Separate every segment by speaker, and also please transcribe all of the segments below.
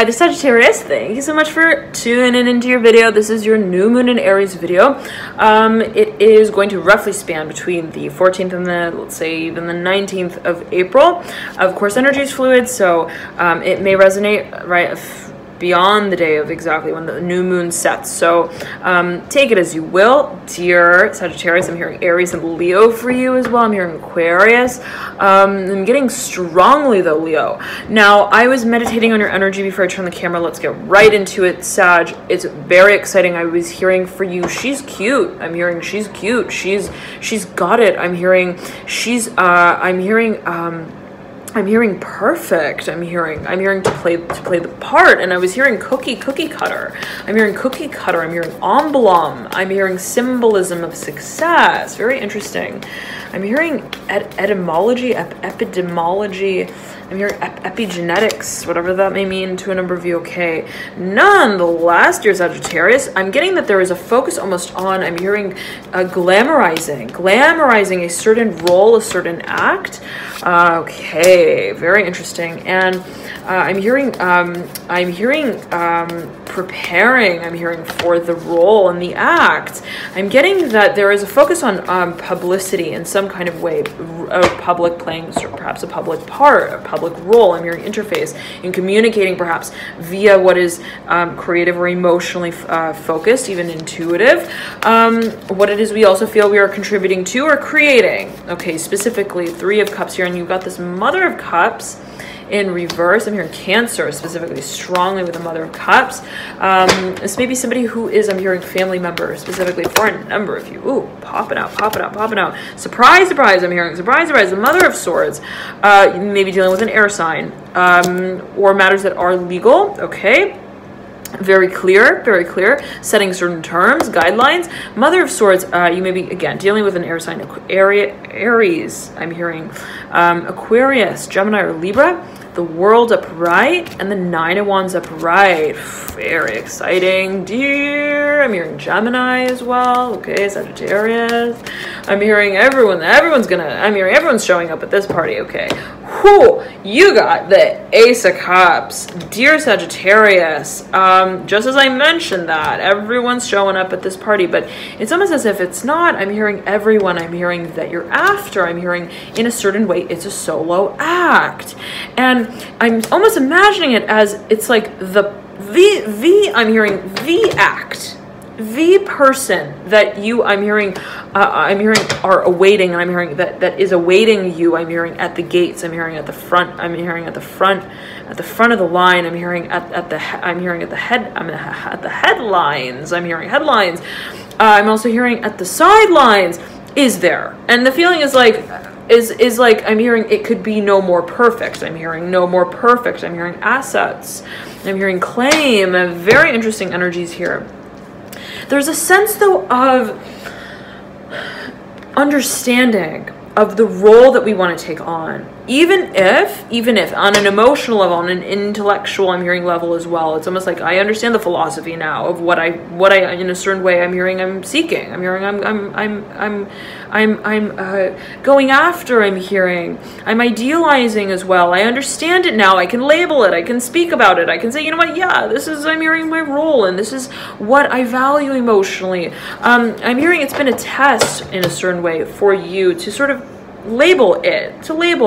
Speaker 1: Hi to Sagittarius, thank you so much for tuning into your video. This is your new moon in Aries video. It is going to roughly span between the 14th and the, let's say, even the 19th of April. Of course, energy is fluid, so it may resonate right beyond the day of exactly when the new moon sets. So take it as you will, dear Sagittarius. I'm hearing Aries and Leo for you as well. I'm hearing Aquarius. I'm getting strongly though, Leo. Now, I was meditating on your energy before I turn the camera. Let's get right into it, Sag. It's very exciting. I was hearing for you, she's cute. I'm hearing she's cute. She's got it. I'm hearing she's I'm hearing perfect. I'm hearing to play the part, and I was hearing cookie cutter. I'm hearing cookie cutter. I'm hearing emblem. I'm hearing symbolism of success. Very interesting. I'm hearing etymology, epidemiology. I'm hearing epigenetics, whatever that may mean to a number of you. Okay. Nonetheless, dear Sagittarius, I'm getting that there is a focus almost on, I'm hearing glamorizing a certain role, a certain act. Okay, very interesting. And I'm hearing preparing. I'm hearing for the role and the act. I'm getting that there is a focus on publicity in some kind of way, a public playing, perhaps a public part, a public role. I'm hearing interface in communicating, perhaps via what is creative or emotionally focused, even intuitive. What it is we also feel we are contributing to or creating. Okay, specifically Three of Cups here, and you've got this Mother of Cups in reverse. I'm hearing Cancer, specifically strongly with the Mother of Cups. This may be somebody who is, I'm hearing family member, specifically for a number of you. Ooh, popping out. Surprise, surprise, I'm hearing. Surprise, surprise, the Mother of Swords. You may be dealing with an air sign or matters that are legal, okay? Very clear, setting certain terms, guidelines. Mother of Swords, you may be, again, dealing with an air sign, Aries, I'm hearing, Aquarius, Gemini, or Libra. The World upright and the Nine of Wands upright. Very exciting, dear. I'm hearing Gemini as well. Okay, Sagittarius. I'm hearing everyone's showing up at this party. Okay. Whew, you got the Ace of Cups, dear Sagittarius. Just as I mentioned that, everyone's showing up at this party, but it's almost as if it's not. I'm hearing everyone. I'm hearing that you're after. I'm hearing in a certain way it's a solo act, and I'm almost imagining it as it's like I'm hearing the act, the person that you, I'm hearing are awaiting, and I'm hearing that is awaiting you. I'm hearing at the gates. I'm hearing at the front. I'm hearing at the front of the line. I'm hearing at the headlines. I'm hearing headlines. I'm also hearing at the sidelines. Is there? And the feeling is like I'm hearing it could be no more perfect. I'm hearing no more perfect. I'm hearing assets. I'm hearing claim. Very interesting energies here. There's a sense though of understanding of the role that we want to take on, even if on an emotional level, on an intellectual, I'm hearing level as well. It's almost like I understand the philosophy now of what I in a certain way I'm hearing I'm seeking. I'm hearing I'm going after. I'm hearing I'm idealizing as well. I understand it now. I can label it. I can speak about it. I can say, you know what? Yeah, this is, I'm hearing my role, and this is what I value emotionally. I'm hearing it's been a test in a certain way for you to sort of label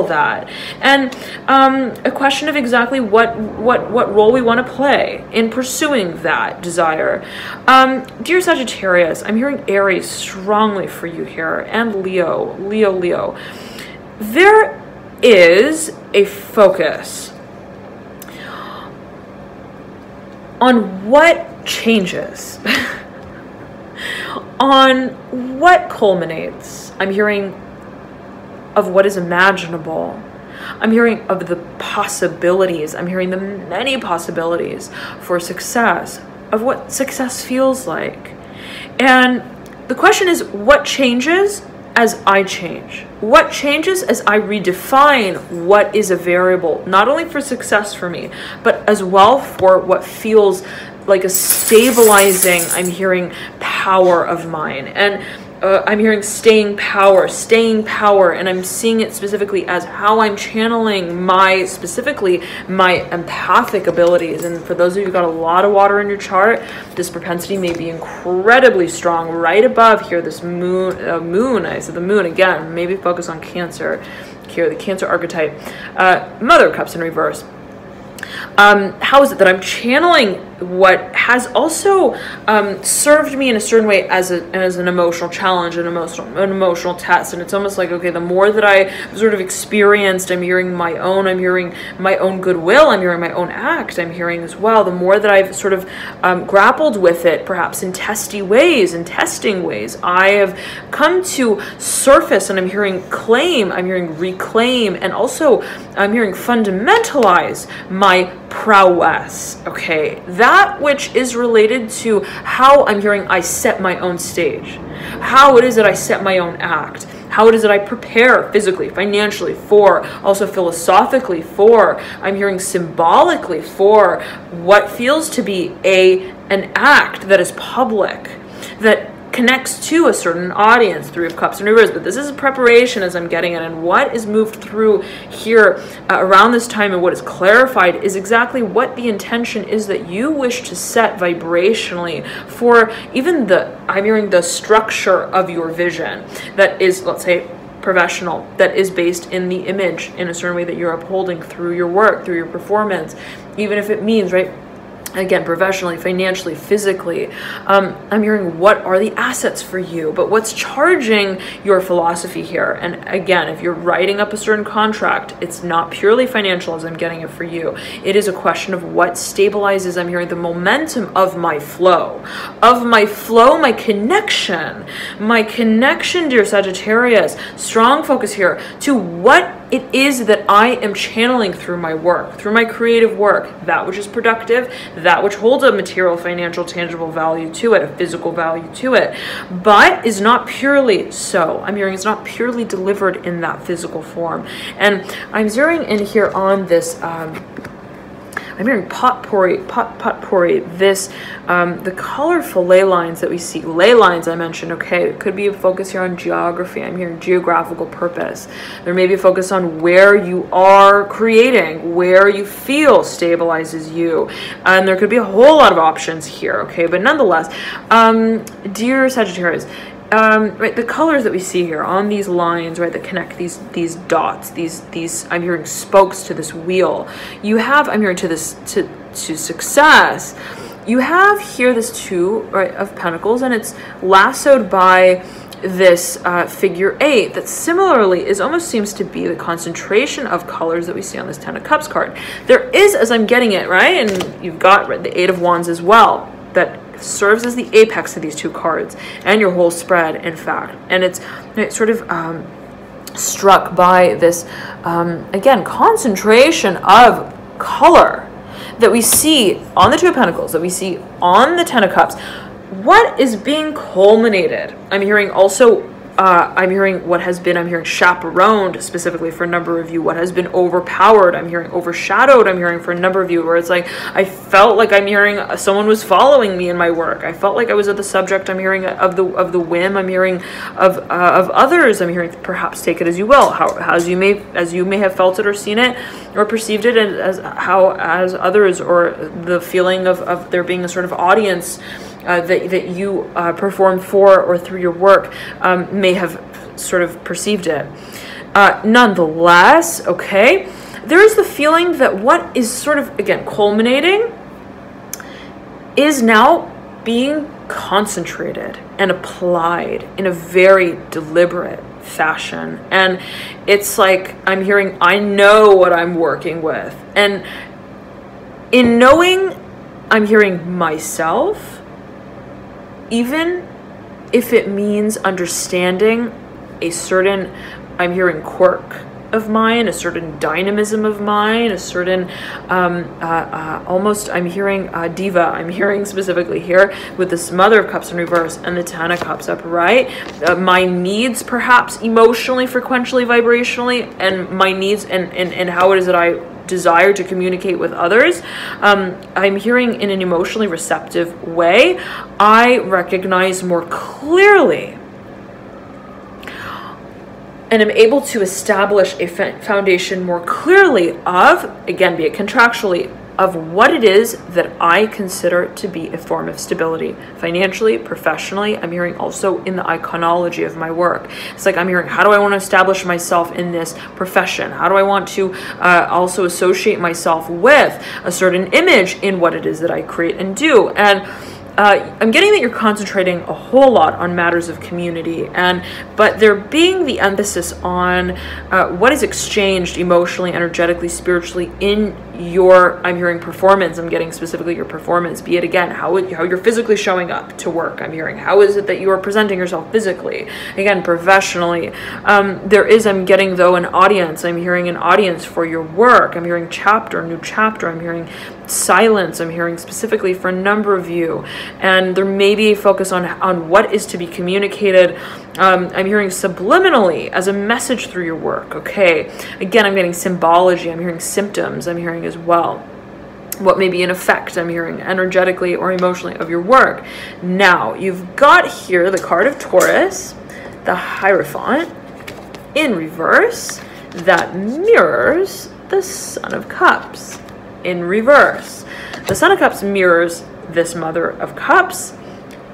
Speaker 1: that, and a question of exactly what role we want to play in pursuing that desire. Dear Sagittarius, I'm hearing Aries strongly for you here, and Leo. There is a focus on what changes, on what culminates. I'm hearing of what is imaginable. I'm hearing of the possibilities. I'm hearing the many possibilities for success, of what success feels like. And the question is, what changes as I change? What changes as I redefine what is a variable, not only for success for me, but as well for what feels like a stabilizing, I'm hearing, power of mine. And I'm hearing staying power, and I'm seeing it specifically as how I'm channeling specifically my empathic abilities. And for those of you who got a lot of water in your chart, this propensity may be incredibly strong. Right above here, this moon, I said the moon again, maybe focus on Cancer here, the Cancer archetype, Mother of Cups in reverse. How is it that I'm channeling what has also served me in a certain way as an emotional challenge, an emotional test? And it's almost like, okay, the more that I sort of experienced, I'm hearing my own goodwill, I'm hearing my own act, I'm hearing as well, the more that I've sort of grappled with it, perhaps in testing ways, I have come to surface, and I'm hearing claim, I'm hearing reclaim, and also I'm hearing fundamentalize my prowess, okay? That which is related to how I'm hearing I set my own stage, how it is that I set my own act, how it is that I prepare physically, financially for, also philosophically for, I'm hearing symbolically for what feels to be an act that is public, that connects to a certain audience. Three of Cups in reverse, but this is a preparation as I'm getting it, and what is moved through here around this time and what is clarified is exactly what the intention is that you wish to set vibrationally for even I'm hearing the structure of your vision that is, let's say, professional, that is based in the image in a certain way that you're upholding through your work, through your performance, even if it means, right, again, professionally, financially, physically. I'm hearing what are the assets for you, but what's charging your philosophy here. And again, if you're writing up a certain contract, it's not purely financial as I'm getting it for you. It is a question of what stabilizes, I'm hearing the momentum of my flow, my connection, dear Sagittarius. Strong focus here to what it is that I am channeling through my work, through my creative work, that which is productive, that which holds a material, financial, tangible value to it, a physical value to it, but is not purely so. I'm hearing it's not purely delivered in that physical form. And I'm zeroing in here on this, I'm hearing potpourri, this, the colorful ley lines that we see. Ley lines, I mentioned, okay, it could be a focus here on geography. I'm hearing geographical purpose. There may be a focus on where you are creating, where you feel stabilizes you. And there could be a whole lot of options here, okay? But nonetheless, dear Sagittarius, right, the colors that we see here on these lines, right, that connect these dots, these I'm hearing spokes to this wheel. You have, I'm hearing to success. You have here this Two, right, of Pentacles, and it's lassoed by this figure 8 that similarly almost seems to be the concentration of colors that we see on this Ten of Cups card. There is, as I'm getting it, right, and you've got, right, the Eight of Wands as well, that serves as the apex of these two cards and your whole spread, in fact. And it's sort of struck by this, again, concentration of color that we see on the Two of Pentacles, that we see on the Ten of Cups. What is being culminated? I'm hearing also, I'm hearing what has been, I'm hearing chaperoned specifically for a number of you, what has been overpowered, I'm hearing overshadowed, I'm hearing for a number of you, where it's like, I felt like I'm hearing someone was following me in my work. I felt like I was at the subject, I'm hearing of the whim, I'm hearing of others, I'm hearing, perhaps take it as you will, as you may have felt it or seen it or perceived it, as others, or the feeling of there being a sort of audience that you perform for or through your work may have sort of perceived it. Nonetheless, okay, there is the feeling that what is sort of, again, culminating is now being concentrated and applied in a very deliberate fashion. And it's like, I'm hearing, I know what I'm working with. And in knowing, I'm hearing myself, even if it means understanding a certain, I'm hearing quirk of mine, a certain dynamism of mine, a certain almost, I'm hearing diva, I'm hearing specifically here with this Mother of Cups in reverse and the Ten of Cups upright, my needs perhaps emotionally, frequentially, vibrationally, and my needs and how it is that I desire to communicate with others, I'm hearing in an emotionally receptive way. I recognize more clearly and I'm able to establish a foundation more clearly of, again, be it contractually, of what it is that I consider to be a form of stability, financially, professionally. I'm hearing also in the iconology of my work. It's like I'm hearing, how do I want to establish myself in this profession? How do I want to also associate myself with a certain image in what it is that I create and do? And I'm getting that you're concentrating a whole lot on matters of community, but there being the emphasis on what is exchanged emotionally, energetically, spiritually in your, I'm hearing performance. I'm getting specifically your performance, be it again, how you're physically showing up to work. I'm hearing, how is it that you are presenting yourself physically? Again, professionally. I'm getting though an audience. I'm hearing an audience for your work. I'm hearing new chapter. I'm hearing silence. I'm hearing specifically for a number of you. And there may be a focus on what is to be communicated. I'm hearing subliminally as a message through your work. Okay. Again, I'm getting symbology. I'm hearing symptoms. I'm hearing as well what may be an effect, I'm hearing energetically or emotionally, of your work. Now, you've got here the card of Taurus, the Hierophant in reverse, that mirrors the Son of Cups in reverse. The Son of Cups mirrors this Mother of Cups,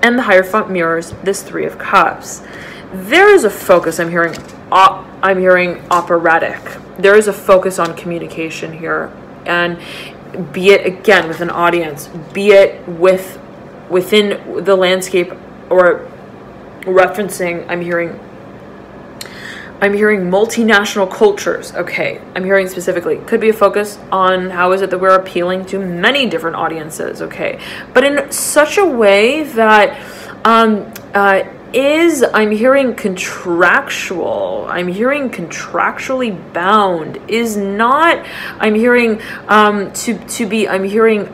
Speaker 1: and the Hierophant mirrors this Three of Cups. There is a focus, I'm hearing operatic. There is a focus on communication here, and be it again with an audience, be it within the landscape, or referencing, I'm hearing multinational cultures. Okay, I'm hearing specifically, could be a focus on how is it that we're appealing to many different audiences, okay, but in such a way that I'm hearing contractual, I'm hearing contractually bound, is not, I'm hearing to be, I'm hearing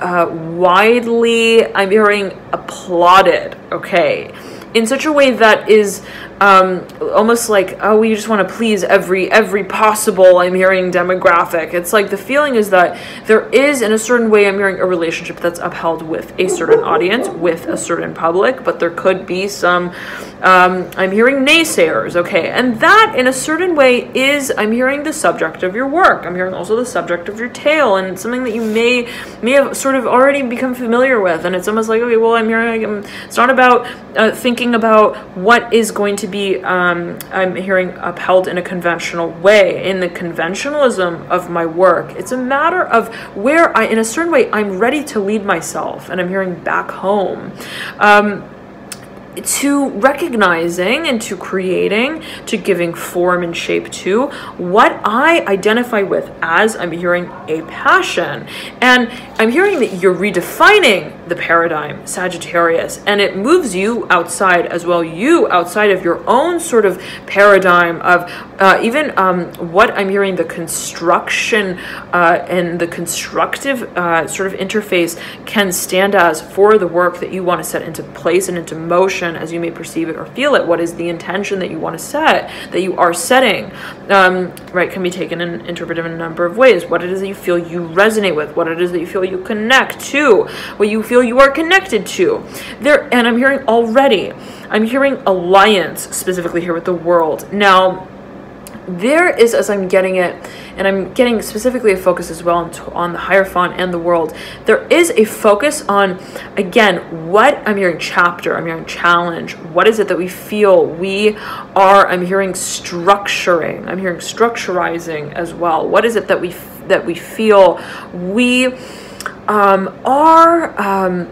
Speaker 1: widely, I'm hearing applauded, okay, in such a way that is almost like, oh, we just want to please every possible, I'm hearing, demographic. It's like the feeling is that there is, in a certain way, I'm hearing a relationship that's upheld with a certain audience, with a certain public, but there could be some, I'm hearing naysayers, okay, and that in a certain way is, I'm hearing the subject of your work. I'm hearing also the subject of your tale, and something that you may have sort of already become familiar with, and it's almost like, okay, well, I'm hearing, it's not about thinking about what is going to be, I'm hearing, upheld in a conventional way, in the conventionalism of my work. It's a matter of where in a certain way, I'm ready to lead myself, and I'm hearing back home. To recognizing and to creating, to giving form and shape to what I identify with as, I'm hearing, a passion. And I'm hearing that you're redefining the paradigm, Sagittarius, and it moves you outside as well, you outside of your own sort of paradigm of even what I'm hearing the construction and the constructive sort of interface can stand as for the work that you want to set into place and into motion as you may perceive it or feel it. What is the intention that you want to set, that you are setting, right, can be taken and interpreted in a number of ways. What it is that you feel you resonate with, what it is that you feel you connect to, what you feel you are connected to. There, and I'm hearing already, I'm hearing alliance specifically here with the world. Now, there is, as I'm getting it, and I'm getting specifically a focus as well on the Hierophant and the world, there is a focus on, again, what I'm hearing chapter, I'm hearing challenge. What is it that we feel we are, I'm hearing structuring, I'm hearing structurizing as well. What is it that we feel we are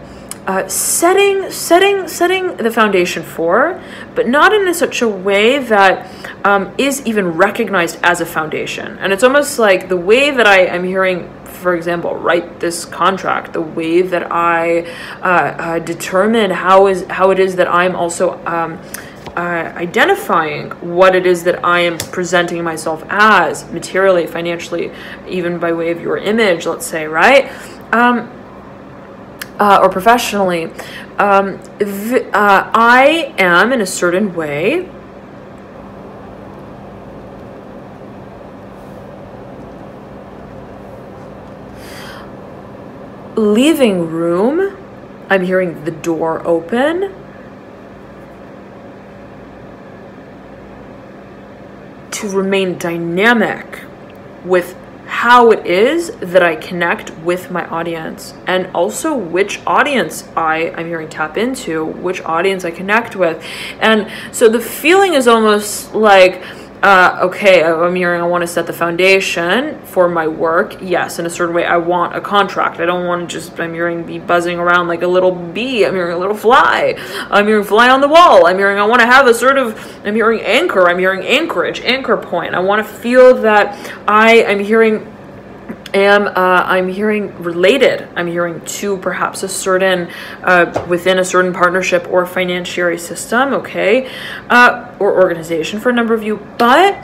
Speaker 1: setting the foundation for, but not in such a way that is even recognized as a foundation. And it's almost like the way that I am hearing, for example, write this contract, the way that I determine how it is that I'm also identifying what it is that I am presenting myself as, materially, financially, even by way of your image, let's say, right? Or professionally, I am in a certain way leaving room. I'm hearing the door open to to remain dynamic with how it is that I connect with my audience, and also which audience I'm hearing tap into, which audience I connect with. And so the feeling is almost like, okay, I'm hearing I want to set the foundation for my work. Yes, in a certain way, I want a contract. I don't want to just, I'm hearing, be buzzing around like a little bee. I'm hearing a little fly. I'm hearing fly on the wall. I'm hearing I want to have a sort of, I'm hearing anchor. I'm hearing anchorage, anchor point. I want to feel that I'm hearing related. I'm hearing to perhaps a certain, within a certain partnership or financiary system, okay, or organization for a number of you. But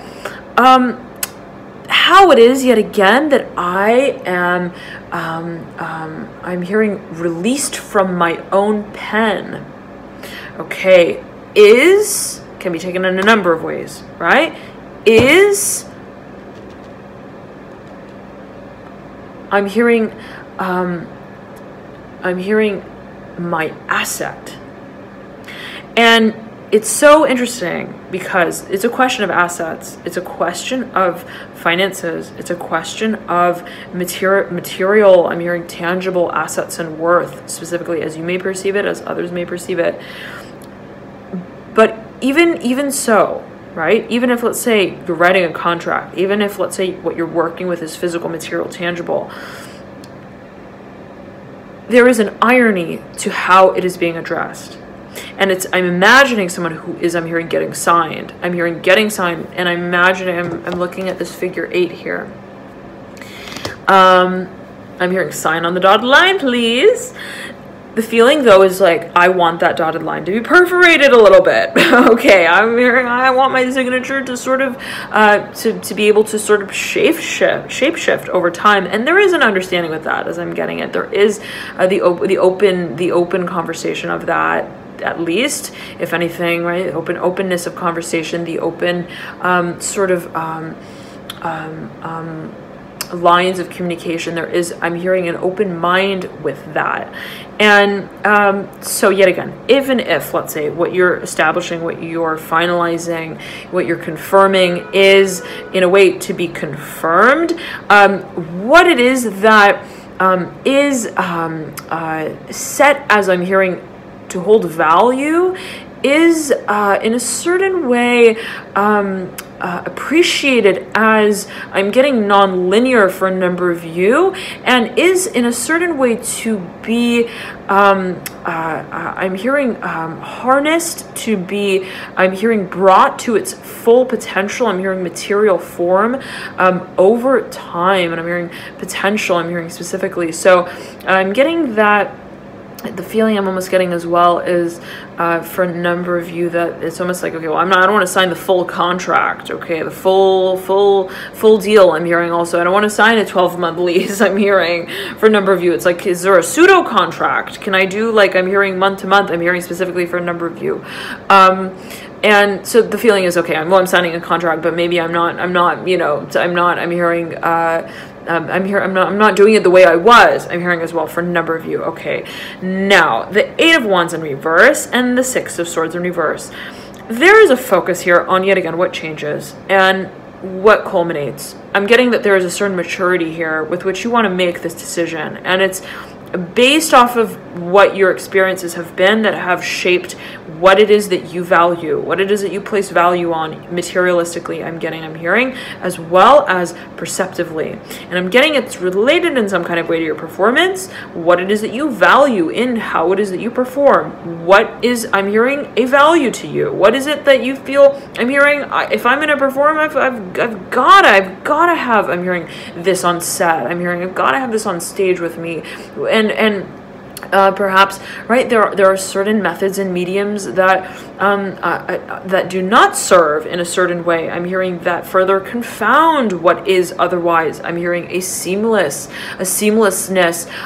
Speaker 1: how it is yet again that I am, I'm hearing released from my own pen, okay, can be taken in a number of ways, right? I'm hearing my asset. And it's so interesting because it's a question of assets. It's a question of finances. It's a question of material. I'm hearing tangible assets and worth, specifically as you may perceive it, as others may perceive it. But even so, right? Even if, let's say, you're writing a contract, even if, let's say, what you're working with is physical, material, tangible, there is an irony to how it is being addressed. And I'm imagining someone who is, I'm hearing getting signed. I'm hearing getting signed, and I'm imagining, I'm looking at this figure 8 here. I'm hearing sign on the dotted line, please. The feeling, though, is like, I want that dotted line to be perforated a little bit. Okay, I'm hearing, I want my signature to sort of, to be able to sort of shape shift over time. And there is an understanding with that, as I'm getting it. There is the open conversation of that, at least, if anything, right? Openness of conversation, the open sort of lines of communication. There is, I'm hearing an open mind with that. And so yet again, even if, let's say, what you're establishing, what you're finalizing, what you're confirming is in a way to be confirmed, what it is that is set as, I'm hearing, to hold value is in a certain way appreciated as, I'm getting non-linear for a number of you, and is in a certain way to be I'm hearing harnessed, to be, I'm hearing brought to its full potential. I'm hearing material form over time, and I'm hearing potential, I'm hearing specifically. So I'm getting that. The feeling I'm almost getting as well is for a number of you that it's almost like, okay, well, I don't want to sign the full contract, okay, the full deal. I'm hearing also, I don't want to sign a 12-month lease. I'm hearing for a number of you, it's like, is there a pseudo contract? Can I do, like, I'm hearing month to month. I'm hearing specifically for a number of you. And so the feeling is, okay, I'm signing a contract, but maybe I'm not, you know, I'm hearing, I'm not doing it the way I was. I'm hearing as well for a number of you. Okay. Now, the 8 of Wands in reverse and the 6 of Swords in reverse. There is a focus here on, yet again, what changes and what culminates. I'm getting that there is a certain maturity here with which you want to make this decision. And it's based off of what your experiences have been that have shaped what it is that you value, what it is that you place value on materialistically, I'm hearing, as well as perceptively. And I'm getting it's related in some kind of way to your performance, what it is that you value in how it is that you perform, what is, I'm hearing, a value to you, what is it that you feel, I'm hearing, if I'm going to perform, I've got to have, I'm hearing, this on set, I'm hearing, I've got to have this on stage with me, and perhaps, right, there are certain methods and mediums that that do not serve in a certain way. I'm hearing that further confound what is otherwise. I'm hearing a seamlessness.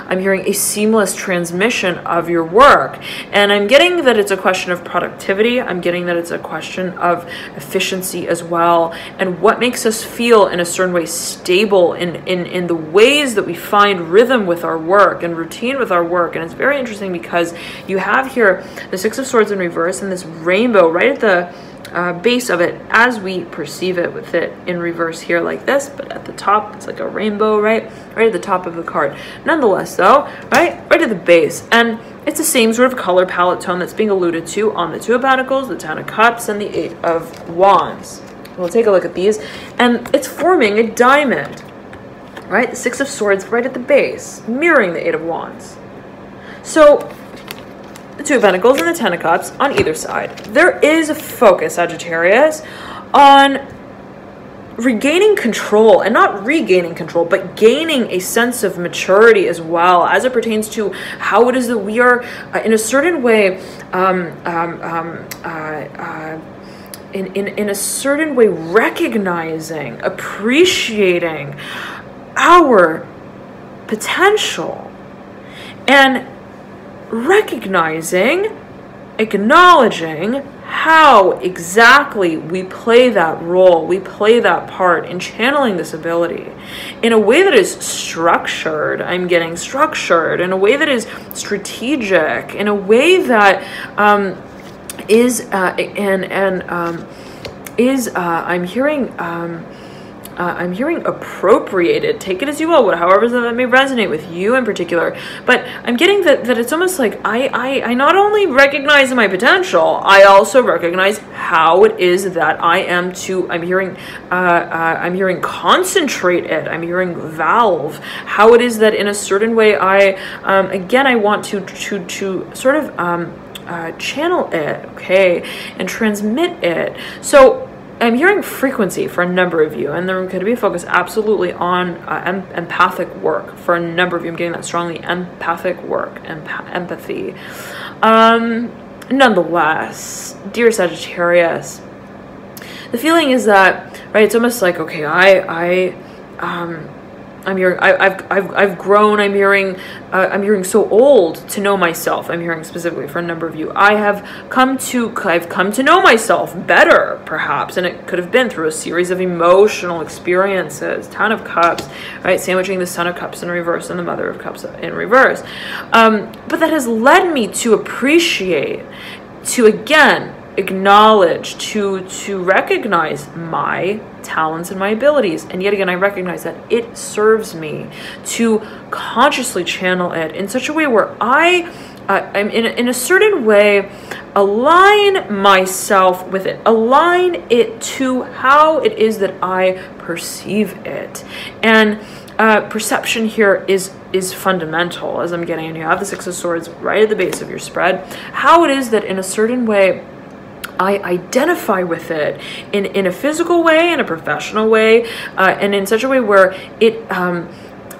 Speaker 1: I'm hearing a seamless transmission of your work. And I'm getting that it's a question of productivity. I'm getting that it's a question of efficiency as well. And what makes us feel in a certain way stable in the ways that we find rhythm with our work and routine with our work. And it's very interesting because you have here the 6 of Swords in reverse and this rainbow right at the base of it as we perceive it, with it in reverse here like this, but at the top it's like a rainbow, right at the top of the card. Nonetheless though, right at the base, and it's the same sort of color palette tone that's being alluded to on the Two of Pentacles, the Ten of Cups, and the Eight of Wands. We'll take a look at these, and it's forming a diamond, right? The Six of Swords right at the base, mirroring the Eight of Wands. So the Two of Pentacles and the Ten of Cups on either side. There is a focus, Sagittarius, on regaining control, and not regaining control, but gaining a sense of maturity as well, as it pertains to how it is that we are in a certain way in a certain way recognizing, appreciating our potential, and recognizing, acknowledging how exactly we play that role, we play that part in channeling this ability in a way that is structured. I'm getting structured in a way that is strategic, in a way that I'm hearing appropriated. Take it as you will, however that may resonate with you in particular. But I'm getting that it's almost like I not only recognize my potential, I also recognize how it is that I am to. I'm hearing concentrate it. I'm hearing valve. How it is that in a certain way I want to sort of channel it, okay, and transmit it. So I'm hearing frequency for a number of you, and there could be a focus absolutely on empathic work for a number of you. I'm getting that strongly, empathic work, empathy. Nonetheless, dear Sagittarius, the feeling is that, right, it's almost like, okay, I'm hearing, I've grown. I'm hearing so old to know myself. I'm hearing specifically for a number of you. I've come to know myself better, perhaps, and it could have been through a series of emotional experiences. Ten of Cups, right, sandwiching the Son of Cups in reverse and the Mother of Cups in reverse. But that has led me to appreciate, to again acknowledge, to recognize my talents and my abilities, and yet again I recognize that it serves me to consciously channel it in such a way where I'm in a certain way align myself with it, align it to how it is that I perceive it. And perception here is fundamental, as I'm getting, and you have the Six of Swords right at the base of your spread. How it is that in a certain way I identify with it in a physical way, in a professional way, and in such a way where it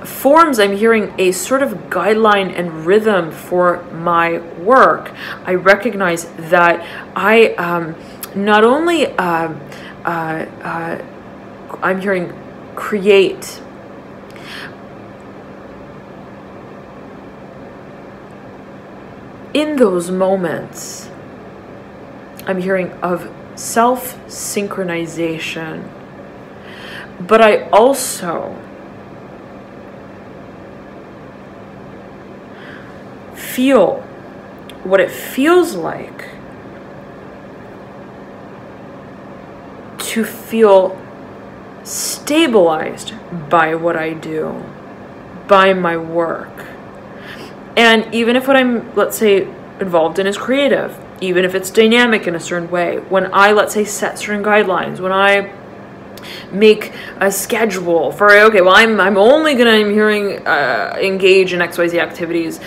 Speaker 1: forms, I'm hearing, a sort of guideline and rhythm for my work. I recognize that I not only I'm hearing create, in those moments I'm hearing of self-synchronization, but I also feel what it feels like to feel stabilized by what I do, by my work. And even if what I'm, let's say, involved in is creative, even if it's dynamic in a certain way, when I, let's say, set certain guidelines, when I make a schedule for, okay, well, I'm only gonna, I'm hearing, engage in XYZ activities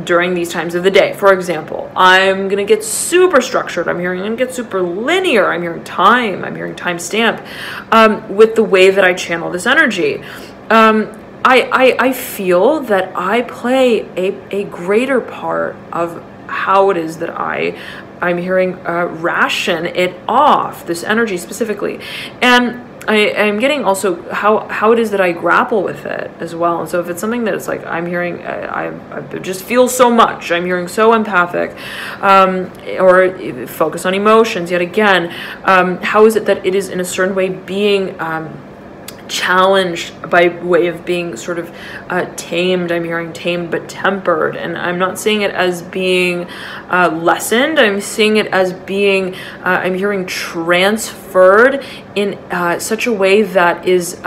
Speaker 1: during these times of the day. For example, I'm gonna get super structured. I'm hearing, I'm gonna get super linear. I'm hearing time. I'm hearing timestamp with the way that I channel this energy. I feel that I play a greater part of how it is that I'm hearing ration it off, this energy specifically. And I'm getting also how it is that I grapple with it as well. And so if it's something that it's like I'm hearing, I just feel so much, I'm hearing so empathic, or focus on emotions, yet again, how is it that it is in a certain way being challenged by way of being sort of tamed. I'm hearing tamed but tempered, and I'm not seeing it as being lessened. I'm seeing it as being I'm hearing transferred in such a way that is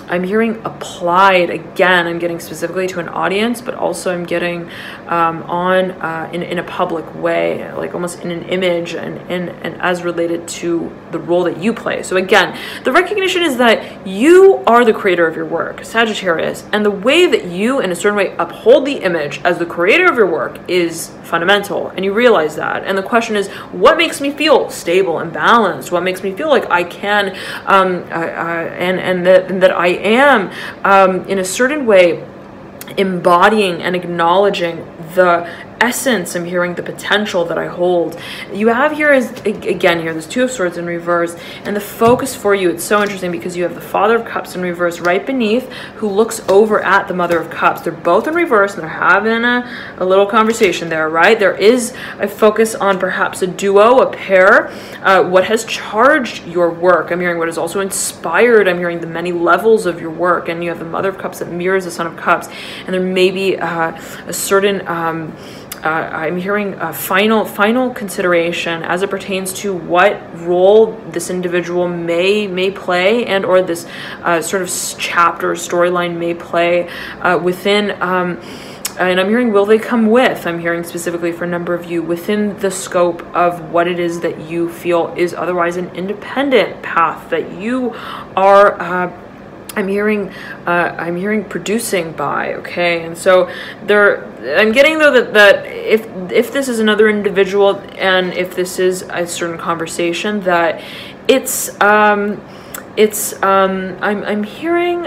Speaker 1: I'm hearing applied. Again, I'm getting specifically to an audience, but also I'm getting in a public way, like almost in an image and as related to the role that you play. So again, the recognition is that you are the creator of your work, Sagittarius, and the way that you in a certain way uphold the image as the creator of your work is fundamental, and you realize that. And the question is, what makes me feel stable and balanced? What makes me feel like I can and that I am in a certain way embodying and acknowledging the essence. I'm hearing the potential that I hold. You have here is, again, here there's 2 of Swords in reverse, and the focus for you, it's so interesting because you have the Father of Cups in reverse right beneath, who looks over at the Mother of Cups. They're both in reverse, and they're having a little conversation there, right? There is a focus on perhaps a duo, a pair, what has charged your work. I'm hearing what is also inspired. I'm hearing the many levels of your work, and you have the Mother of Cups that mirrors the Son of Cups, and there may be a certain I'm hearing a final consideration as it pertains to what role this individual may play, and or this sort of chapter or storyline may play within. And I'm hearing, will they come with? I'm hearing specifically for a number of you within the scope of what it is that you feel is otherwise an independent path that you are. I'm hearing producing by, okay? And so I'm getting though that if this is another individual, and if this is a certain conversation, that I'm hearing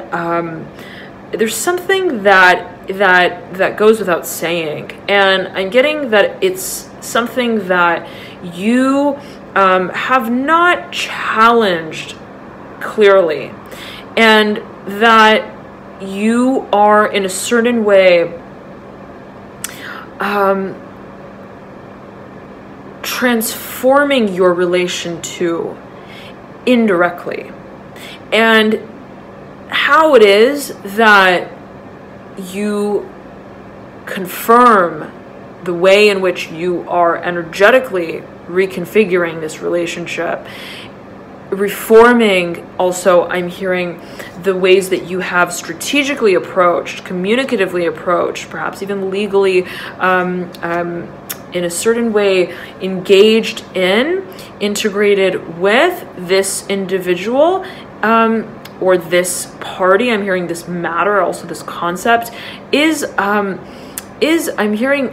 Speaker 1: there's something that goes without saying, and I'm getting that it's something that you have not challenged clearly, and that you are in a certain way transforming your relation to indirectly, and how it is that you confirm the way in which you are energetically reconfiguring this relationship, reforming. Also, I'm hearing the ways that you have strategically approached, communicatively approached, perhaps even legally, in a certain way, engaged in, integrated with this individual, or this party. I'm hearing this matter, also this concept is I'm hearing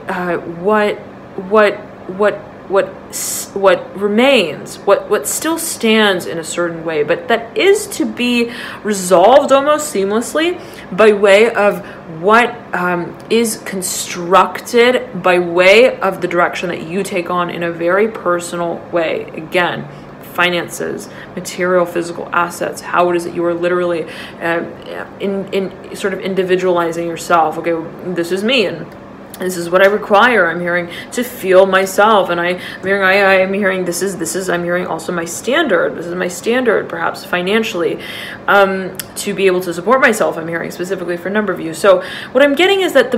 Speaker 1: what remains, what still stands in a certain way, but that is to be resolved almost seamlessly by way of what is constructed by way of the direction that you take on in a very personal way. Again, finances, material, physical assets, how it is that you are literally in sort of individualizing yourself. Okay, this is me, and this is what I require. I'm hearing to feel myself, and I'm hearing this is I'm hearing also my standard. This is my standard, perhaps financially, to be able to support myself. I'm hearing specifically for a number of you. So what I'm getting is that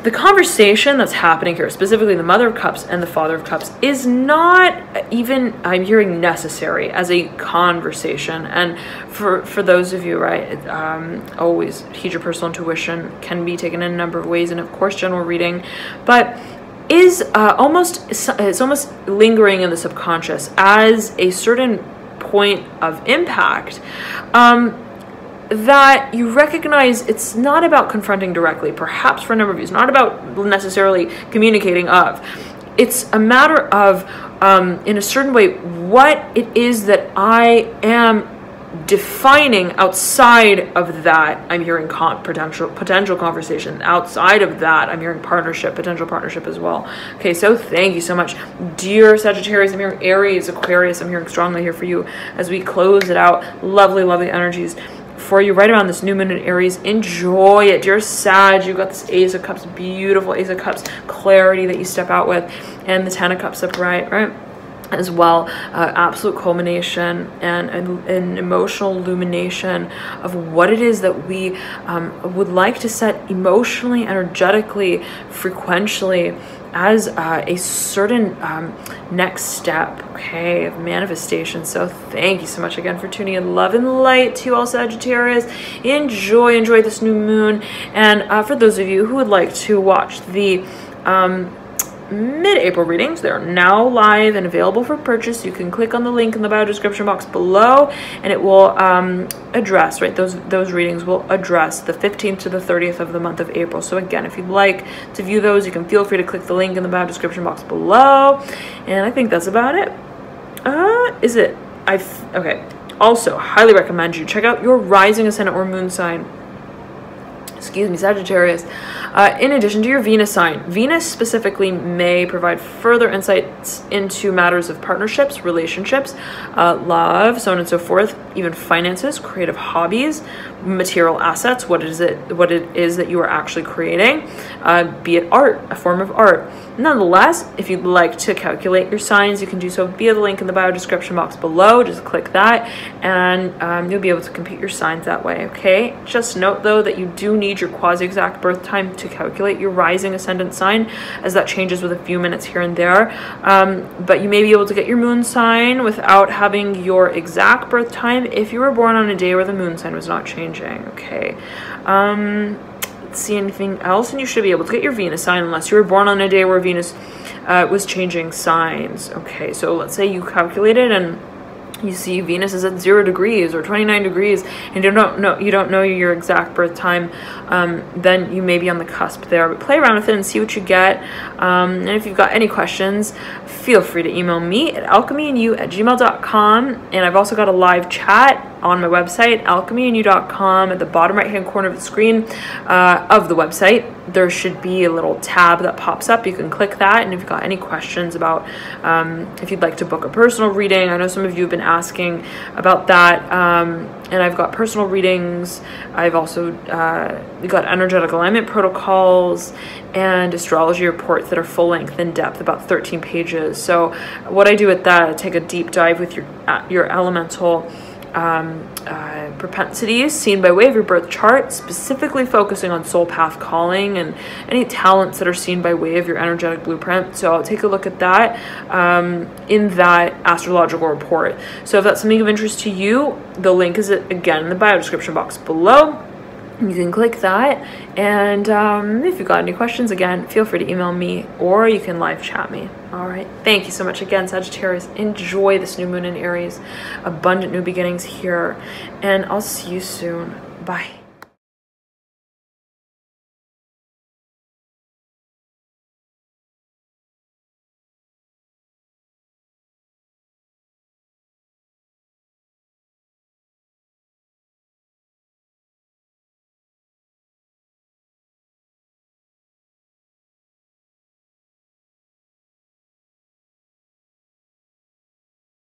Speaker 1: the conversation that's happening here, specifically the Mother of Cups and the Father of Cups, is not even, I'm hearing, necessary as a conversation. And for those of you, right, always heed your personal intuition, can be taken in a number of ways, and of course general reading, but is it's almost lingering in the subconscious as a certain point of impact. That you recognize it's not about confronting directly, perhaps for a number of you, it's not about necessarily communicating of. It's a matter of, in a certain way, what it is that I am defining outside of that. I'm hearing potential conversation. Outside of that, I'm hearing partnership, potential partnership as well. Okay, so thank you so much, dear Sagittarius. I'm hearing Aries, Aquarius. I'm hearing strongly here for you as we close it out. Lovely, lovely energies for you right around this new moon in Aries. Enjoy it, dear Sag. You've got this Ace of Cups, beautiful Ace of Cups clarity that you step out with, and the Ten of Cups upright, right? as well, absolute culmination and an emotional illumination of what it is that we would like to set emotionally, energetically, frequentially as a certain next step, okay, of manifestation. So thank you so much again for tuning in. Love and light to you all, Sagittarius. Enjoy this new moon. And for those of you who would like to watch the mid-April readings, they're now live and available for purchase. You can click on the link in the bio description box below, and it will address, right, those readings will address the 15th to the 30th of the month of April. So again, if you'd like to view those, you can feel free to click the link in the bio description box below. And I think that's about it. Okay, also highly recommend you check out your rising, ascendant, or moon sign, excuse me, Sagittarius, in addition to your Venus sign. Venus specifically may provide further insights into matters of partnerships, relationships, love, so on and so forth, even finances, creative hobbies, material assets, what it is that you are actually creating, be it art, a form of art. Nonetheless, if you'd like to calculate your signs, you can do so via the link in the bio description box below. Just click that, and you'll be able to compute your signs that way, okay? Just note, though, that you do need your quasi-exact birth time to calculate your rising ascendant sign, as that changes with a few minutes here and there. But you may be able to get your moon sign without having your exact birth time if you were born on a day where the moon sign was not changing, okay? Let's see anything else, and you should be able to get your Venus sign unless you were born on a day where Venus was changing signs. Okay, so let's say you calculated and you see Venus is at 0 degrees or 29 degrees, and you don't know your exact birth time, then you may be on the cusp there. But play around with it and see what you get. And if you've got any questions, feel free to email me at alchemyandyou@gmail.com. And I've also got a live chat on my website, alchemyandyou.com. At the bottom right hand corner of the screen of the website, there should be a little tab that pops up. You can click that, and if you've got any questions about if you'd like to book a personal reading, I know some of you have been asking about that, and I've got personal readings. I've also got energetic alignment protocols and astrology reports that are full length in depth, about 13 pages. So what I do with that, I take a deep dive with your elemental propensities seen by way of your birth chart, specifically focusing on soul path calling and any talents that are seen by way of your energetic blueprint. So I'll take a look at that in that astrological report. So if that's something of interest to you, the link is again in the bio description box below. You can click that, and if you've got any questions, again, feel free to email me, or you can live chat me. All right, thank you so much again, Sagittarius. Enjoy this new moon in Aries. Abundant new beginnings here, and I'll see you soon. Bye.